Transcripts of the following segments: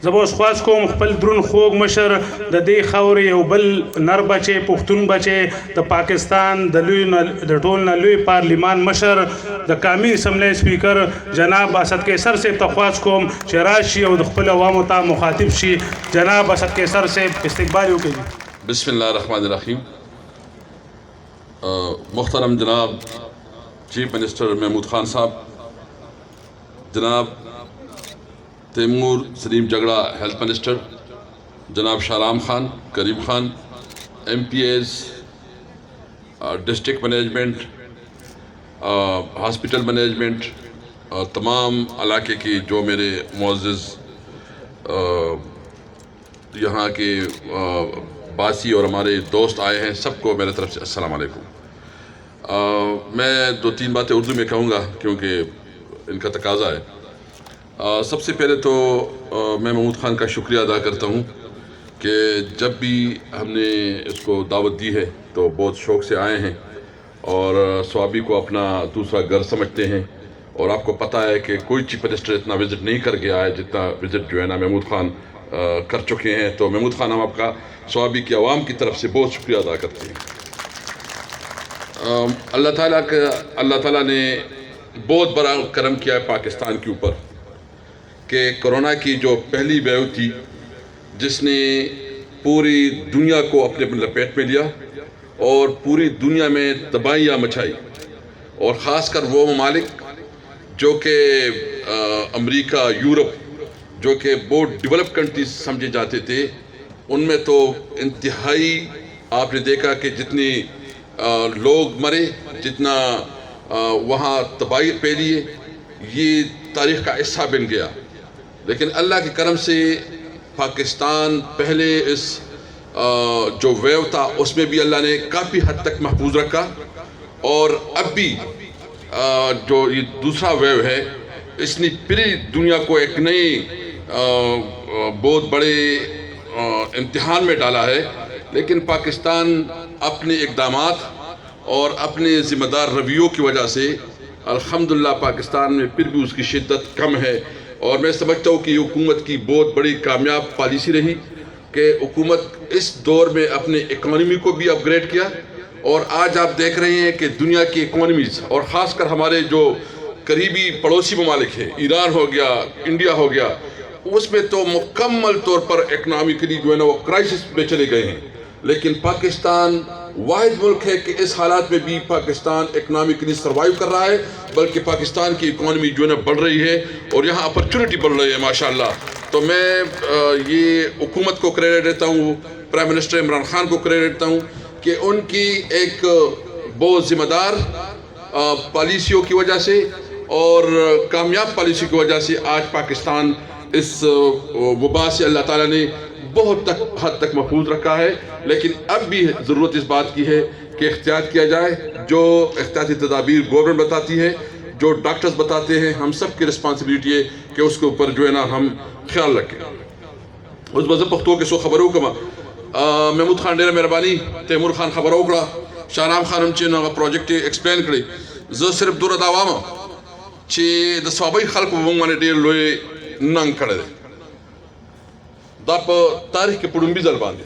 زبوس خواست کوم خپل درون خوږ مشر د دې خاورې یو بل نر بچی پښتون بچی د پاکستان د ټول نه لوی پارلیمان مشر د قومي اسمبلی سپیکر جناب اسد قیصر سے تخواست کوم چې راشي او د خپل عوامو ته مخاطب شي. جناب اسد قیصر سے استقبال وکړي. بسم اللہ الرحمن الرحیم. محترم جناب چیف منسٹر محمود خان صاحب، جناب تیمور سلیم جگڑا ہیلتھ منسٹر، جناب شاہرام خان، کریم خان، ایم پی ایز، ڈسٹرکٹ مینجمنٹ، ہاسپٹل مینجمنٹ، تمام علاقے کی جو میرے معزز یہاں کے باسی اور ہمارے دوست آئے ہیں، سب کو میرے طرف سے السلام علیکم. میں 2-3 باتیں اردو میں کہوں گا کیونکہ ان کا تقاضا ہے. سب سے پہلے تو میں محمود خان کا شکریہ ادا کرتا ہوں کہ جب بھی ہم نے اس کو دعوت دی ہے تو بہت شوق سے آئے ہیں اور سوابی کو اپنا دوسرا گھر سمجھتے ہیں. اور آپ کو پتہ ہے کہ کوئی چیف منسٹر اتنا وزٹ نہیں کر گیا ہے جتنا وزٹ جو ہے نا محمود خان کر چکے ہیں. تو محمود خان ہم آپ کا سوابی کی عوام کی طرف سے بہت شکریہ ادا کرتے ہیں. اللہ تعالیٰ نے بہت بڑا کرم کیا ہے پاکستان کے اوپر کہ کرونا کی جو پہلی ویو تھی جس نے پوری دنیا کو اپنے لپیٹ میں لیا اور پوری دنیا میں تباہیاں مچائی، اور خاص کر وہ ممالک جو کہ امریکہ، یورپ، جو کہ بہت ڈیولپ کنٹریز سمجھے جاتے تھے، ان میں تو انتہائی آپ نے دیکھا کہ جتنی لوگ مرے، جتنا وہاں تباہی پھیلی ہے، یہ تاریخ کا حصہ بن گیا. لیکن اللہ کے کرم سے پاکستان پہلے اس جو ویو تھا اس میں بھی اللہ نے کافی حد تک محفوظ رکھا، اور اب بھی جو یہ دوسرا ویو ہے اس نے پوری دنیا کو ایک نئی بہت بڑے امتحان میں ڈالا ہے. لیکن پاکستان اپنے اقدامات اور اپنے ذمہ دار رویوں کی وجہ سے الحمدللہ پاکستان میں پھر بھی اس کی شدت کم ہے. اور میں سمجھتا ہوں کہ یہ حکومت کی بہت بڑی کامیاب پالیسی رہی کہ حکومت اس دور میں اپنے اکانومی کو بھی اپ گریڈ کیا. اور آج آپ دیکھ رہے ہیں کہ دنیا کی اکانومیز اور خاص کر ہمارے جو قریبی پڑوسی ممالک ہیں، ایران ہو گیا، انڈیا ہو گیا، اس میں تو مکمل طور پر اکنامکلی جو ہے نا وہ کرائسس میں چلے گئے ہیں. لیکن پاکستان واحد ملک ہے کہ اس حالات میں بھی پاکستان اکنامکلی سروائیو کر رہا ہے، بلکہ پاکستان کی اکانومی جو ہے نا بڑھ رہی ہے اور یہاں اپرچونٹی بڑھ رہی ہے ماشاءاللہ. تو میں یہ حکومت کو کریڈٹ دیتا ہوں، پرائم منسٹر عمران خان کو کریڈٹ دیتا ہوں کہ ان کی ایک بہت ذمہ دار پالیسیوں کی وجہ سے اور کامیاب پالیسی کی وجہ سے آج پاکستان اس وبا سے اللہ تعالیٰ نے بہت حد تک محفوظ رکھا ہے. لیکن اب بھی ضرورت اس بات کی ہے کہ احتیاط کیا جائے. جو احتیاطی تدابیر گورنمنٹ بتاتی ہے، جو ڈاکٹرز بتاتے ہیں، ہم سب کی رسپانسبلٹی ہے کہ اس کے اوپر جو ہے نا ہم خیال رکھیں. اس وجہ پختوں کے سو خبروں کما محمود خان ڈیر مہربانی، تیمور خان خبر اوکڑا، شاہرام خان ہم چین پروجیکٹ ایکسپلین کری. زه صرف دور داوامه چې د صوابۍ خلکو په موږ باندې ډېر لوی ننګ کړی دی. دا په تاریخ کې په لومړي ځل باندې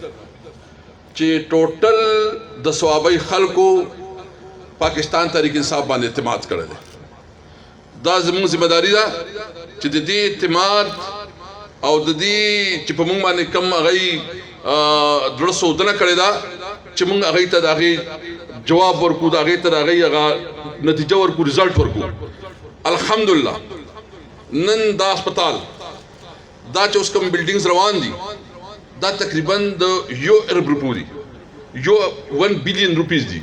چې ټوټل د صوابۍ خلکو پاکستان تحریک انصاف باندې اعتماد کړی دی. دا زموږ ذمہ داري ده چې د دې اعتماد او د دې چې په موږ باندې کم هغوی زړه سودنه کړې ده چې موږ هغوی ته د هغې جواب ورکو، د هغې ته د هغې هغه نتیجه ورکو، رزلټ ورکو. الحمدلله نن دا اسپتال دا چې اوس کوم بلډینګز روان دي دا تقریبا د 1 ارب روپو دي، 1 بلین روپیز دي.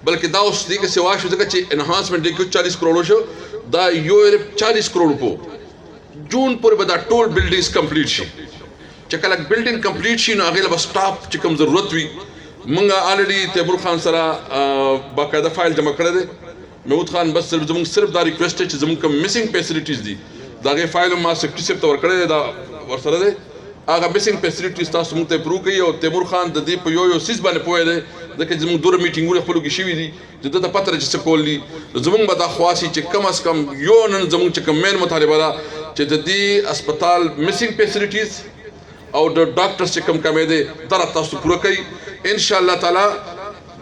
بلکې دا اوس دې کې سوا شو ځکه چې انهانسمنټ دې کې 40 کروڑ شو، دا 1 ارب 40 کروڑ روپو جون پورې به دا ټول بلډینګز کمپلیټ شي. چې کله بلډینګ کمپلیټ شي نو هغې له به سټاف چې کوم ضرورت وي، موږ آلریډي تیمور خان سره باقاعده فایل جمع کړی دی. محمود خان بس زموږ صرف دا ریکویسټ دی چې زموږ کوم مسنګ فیسلټیز دي د هغې فایل ما سیکرټري صاحب ته ورکړی دی، دا ورسره دی. هغه مسنګ فیسلټیز تاسو موږ ته پروو کوي. او تیمور خان د دې په یو څیز باندې پوهی دی ځکه چې زموږ دومره میټینګونه خپلو کې شوي دي چې ده ته پته ده چې څه کول دي. زموږ به دا خواست وي چې کم از کم یو نن زموږ چې کوم مین مطالبه ده چې د دې هسپتال میسنګ فیسیلیټیز او د ډاکټرز چې کوم کمی دی دا تاسو پوره کوي ان شاء الله تعالی.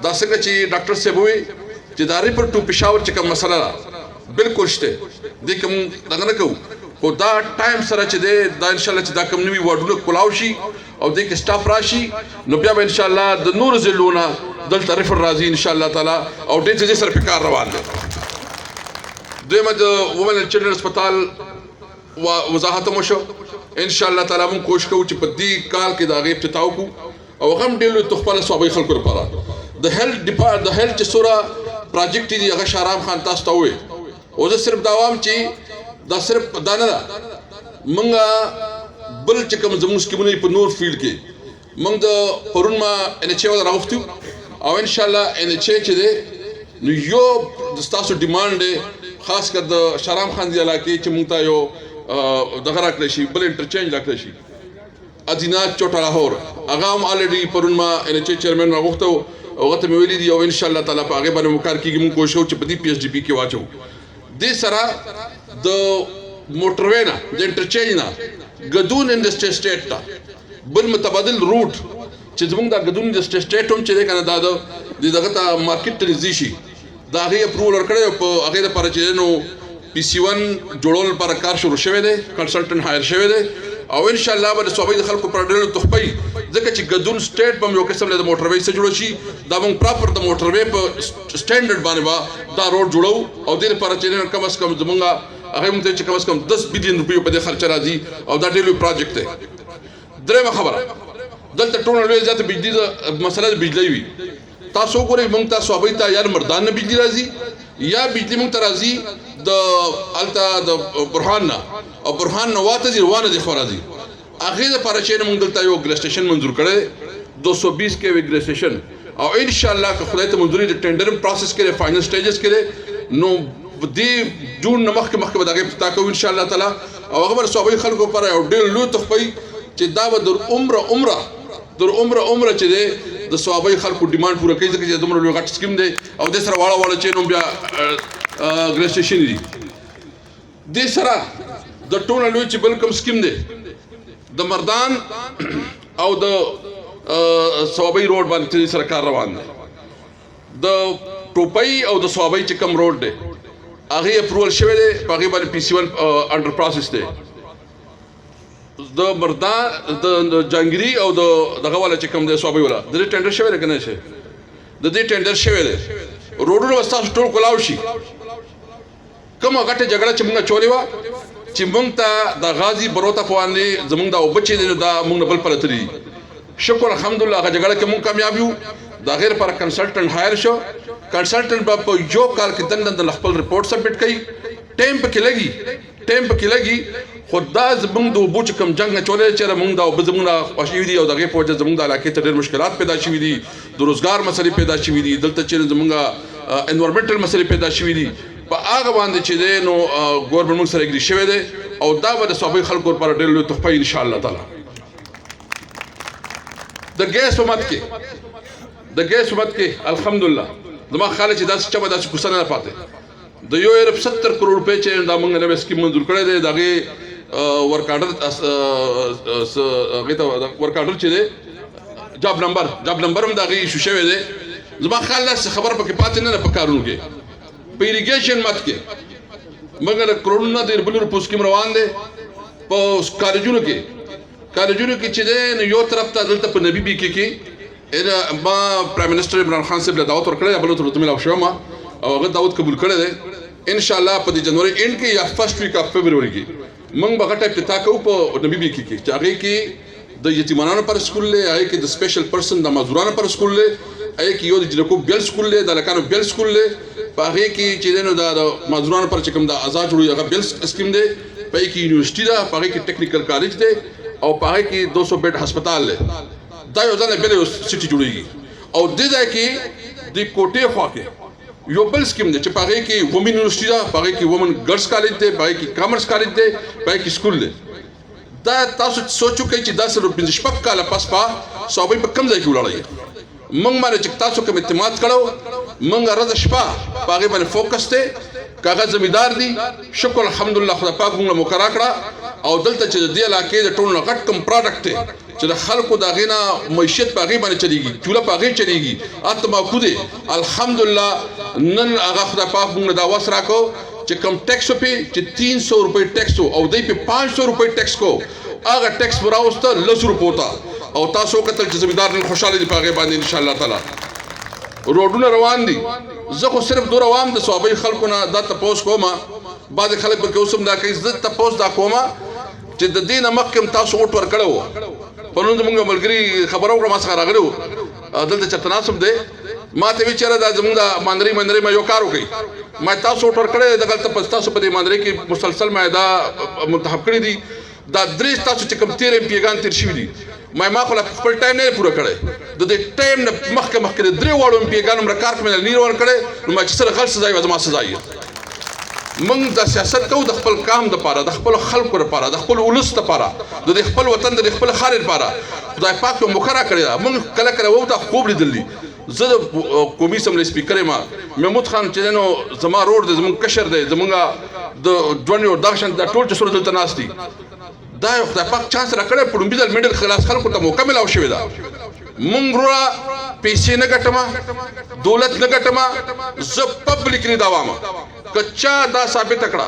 دا څنګه چې ډاکټر صاحب وایي چې دا ریپورټ ټو پېښور چې کوم مسله ده بالکل شته دې کوم دغه نه کوو خو دا ټایم سره چې دی دا ان شاء الله چې دا کوم نوي واډونه کولاو شي او دې کې سټاف راشي نو بیا به ان شاء الله د نور ضلعونه دلته ریفر راځي ان شاء الله تعالی او ډېر تیزۍ سره په کار روان دی. دویمه د وومن اینډ چلډرن هسپتال وضاحت مو شو ان شاء الله تعالی موږ کوشش کوو چې په دې کال کې د هغې افتتاح وکړو او هغه هم ډېر لوی تحفه له صوبایي خلکو لپاره د هیلث چې څومره پروجیکټ دي هغه شهرام خان تاسو ته وویل او زه صرف دا وایم چې دا صرف دا نه ده موږ بل چې کوم زموږ سکیمونه په نور فیلډ کې موږ د پرون ما NHA والا راغوښتي او ان شاء الله NHA چې دی نو یو د ستاسو ډیمانډ دی خاص کر د شهرام خان دی علاقې چې موږ ته یو دغه راکړی شي بل انټرچینج راکړی شي ادینات چوټا لاهور هغه هم الریډي پرون ما NHA چیرمن راغوښته او هغه ته مې ویلي دي او ان شاء الله تعالی په هغې باندې کار کېږي موږ کوشش کوو چې په دې PHDP کې واچوو. دې سره د موټروې نه د انټرچینج نه ګدون انډسټري سټیټ ته بل متبادل روټ چې زموږ دا ګدون انډسټري سټیټ هم چې دی که نه دا د دغه ته مارکیټ ته نږدې شي د هغې اپروول ورکړی او په هغې دپاره چې دی نو PC1 جوړولو لپاره کار شروع شوی دی کنسلټنټ هایر شوی دی او ان شاء الله به د صوبایي د خلکو پر ډېرو تحفه وي ځکه چې ګدون سټیټ به هم یو قسم د موټروې څخه جوړ شي دا موږ پراپر د موټروې په سټینډرډ باندې به دا روډ جوړو او دې لپاره چې کم از کم زموږ هغه موږ ته چې کم از کم 10 بلین روپیو په دې خرچه راځي او دا ډېر لوی پروجیکټ دی. درېیمه خبره دلته ټوله لویه زیاته بجلي د مسله د بجلۍ وي تاسو وګورئ موږ ته صوبایي ته یا مردان نه بجلي راځي یا بجلي موږ ته راځي د هلته د برهان نه او برهان نه واته ځي روانه دي خوا راځي هغې دپاره چې موږ دلته یو ګریس سټیشن منظور کړی 220 KV ګریس سټیشن او ان شاء الله که خدای ته منظوري د ټینډر پروسس کې فائنل سټیجز کې نو دې جون نه مخکې به د هغې افتتاح کوو ان شاء الله تعالی او هغه به صوبایي خلکو لپاره یو ډېر لوی تحفه وي چې دا به در عمره چې دی د صوبایي خلکو ډیمانډ پوره کوي ځکه چې دومره لوی غټ سکیم دی او دې سره واړه واړه چې نو بیا ګریس سټیشن دي. دې سره د ټوله لوی چې بل کوم سکیم دی د مردان او د صوبایي روډ باندې سره کار روان دی د ټوپۍ او د صوبایي چې کوم روډ دی هغې اپروول شوی دی په هغې باندې PC1 انډر پروسس دی د مردان د جانګیري او د دغه والا چې کوم دی صوبایي والا د دې ټینډر شوی دی که نه شي د دې ټینډر شوی دی روډونه به ستاسو ټول کولاو شي کومه غټه جګړه چې موږ چولې وه چې موږ ته د غازي بروته په باندې زموږ دا اوبه چې دی دا موږ نه بل پله تللي دي شکر الحمدلله هغه جګړه کې موږ کامیاب یو د هغې لپاره کنسلټنټ هایر شو کنسلټنټ به په یو کال کې دنده خپل رپورټ سبمټ کوي ټایم پکې لګي خو دا زموږ د اوبو چې کوم جنګ نه چولې چېرې موږ دا اوبه زموږ نه خوښ شوي دي او د هغې په وجه زموږ د علاقې ته ډېر مشکلات پیدا شوي دي د روزګار مسلې پیدا شوي دي دلته چې زموږ انوایرمنټل مسلې پیدا شوي دي په هغه باندې چې دی نو ګورنمنټ موږ سره اګري شوی دی او دا به د صوبایي خلکو لپاره ډېر لوی تحفه ان شاء الله تعالی. د ګیس په مد کې الحمدلله زما خیال چې داسې چا به داسې کوڅه نه پاتې د 1.70 کروڑ روپۍ چې دا موږ نوی سکیم منظور کړی دی د هغې ورک آرډر چې دی جاب نمبر هم د هغې ایشو شوی دی زما خیال داسې خبره پکې پاتې نه ده په کارونو کې په ایریګیشن مد کې مګر کروڑونه د بلو روپو سکیم روان دی په کالجونو کې چې دی نو یو طرف ته دلته په نبي بیکې کې ما پرایم منسټر عمران خان صاحب له دعوت ورکړی بلو ته ملاو شوم او هغه دعوت قبول کړی دی ان شاء الله په د جنوري اینډ کې یا فرست ویک اف فبروري کې موږ به غټه افتتاح کوو په نبي بیکې کې چې هغې کې د یتیمانانو پر سکول دی هغې کې د سپیشل پرسن د معذورانو پر سکول دی هغې کې یو د جنکو بیل سکول دی د هلکانو بیل سکول دی په هغې کې چې دی نو دا د معذورانو پر چې کوم د آزاد جوړوي هغه بیل سکیم دی په هغې کې یونیورسټي ده په هغې کې ټیکنیکل کالج دی او په هغې کې 200 بیډ هسپتال دی دا یو ځل بل یو سټي جوړیږي او دې ځای کې د کوټې خوا کې یو بل سکیم دی چې په هغې کې وومن یونیورسټي ده په هغې کې وومن ګرلز کالج دی په هغې کې کامرس کالج دی په هغې کې سکول دی دا تاسو سوچ وکړئ چې دا صرف 15 کاله پس په صوبایي په کوم ځای کې ولاړئ موږ باندې چې تاسو کوم اعتماد کړو موږ ورځ شپه په هغې باندې فوکس دی کاغه زمیدار دي شکر الحمدلله خدای پاک موږ مقرره کړه او دلته چې د دې علاقې د ټولو نه غټ کم پروډکټ دی چې د خلکو د هغې نه معیشت په هغې باندې چلېږي چوله په هغې چلېږي تماکو دی الحمدلله نن هغه خدای پاک موږ دا وس راکړو چې کم ټیکس پې چې 300 روپۍ ټیکس او دوی په 500 روپۍ ټیکس کو هغه ټیکس به راوسته 100 روپو ته او تاسو وکتل چې زمیندار نن خوشحاله دي په هغې باندې انشاءالله تعالی روډونه روان دي زه خو صرف دوره وام د صحابه خلکو نه دا تپوس کوم بعضې خلک به اوس هم دا کوي زه تپوس دا کوم چې د دې نه مخکې هم تاسو ووټ ورکړی وو پرون زموږ ملګري خبره وکړه ما څخه راغلی وو دلته چېرته ناست دی ما ته وی چېره دا زموږ د ماندرۍ ما یو کار وکړئ ما تاسو ووټ ورکړی دغلته تاسو په دې ماندرۍ کې مسلسل ما دا منتخب کړي دي دا درې تاسو چې کوم 13 MP تېر شوي دي ما خو خپل ټایم نه پوره کړی د دې ټایم نه مخکې د درې واړو MP مې کار کې نه ور کړی نو ما چې سره غلط سزا وي زما سزا یې موږ د سیاست کوو د خپل قام دپاره د خپلو خلکو لپاره د خپل ولس دپاره د دې خپل وطن د خپل ښار لپاره خدای پاک یو مقرره کړې ده موږ کله کله وو دا خوب لیدلی زه د قومي اسمبلۍ سپیکر یم محمود خان چې دی نو زما روډ دی زموږ کشر دی زموږ د ژوند یو دغه شان دا ټول چې سره دلته ناست دي دا یو خدای پاک چانس راکړی په لومبي ځل میډل خلاص خلکو ته موقع ملاو شوې ده مونږ وروره پیسې نه ګټمه دولت نه ګټمه زه پبلیکلی دا وایم که چا دا ثابته کړه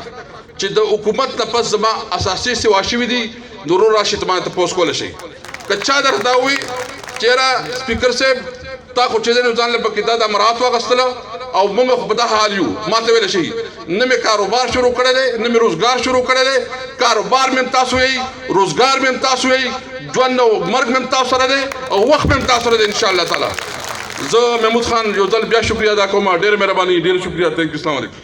چې د حکومت نه پس زما اساسي سوا شوي دي نو ورور راشي ته ما تپوس کولی شي که چا درته دا ووایي چېره سپیکر صاحب تا خو چې دی نو ځان له پکې دا مراعات واخیستله او موږ خو په دغه حال یو ما ته ویلی شي نه مې کاروبار شروع کړی دی نه مې روزګار شروع کړی دی کاروبار مې هم تاسو یې روزګار مې هم تاسو یې ژوند او مرګ مې هم تاسو سره دی او وخت مې هم تاسو سره دی انشاءالله تعالی زه محمود خان یو ځل بیا شکریه ادا کوم ډېره مهرباني ډېره شکریه تhank you السلام علیکم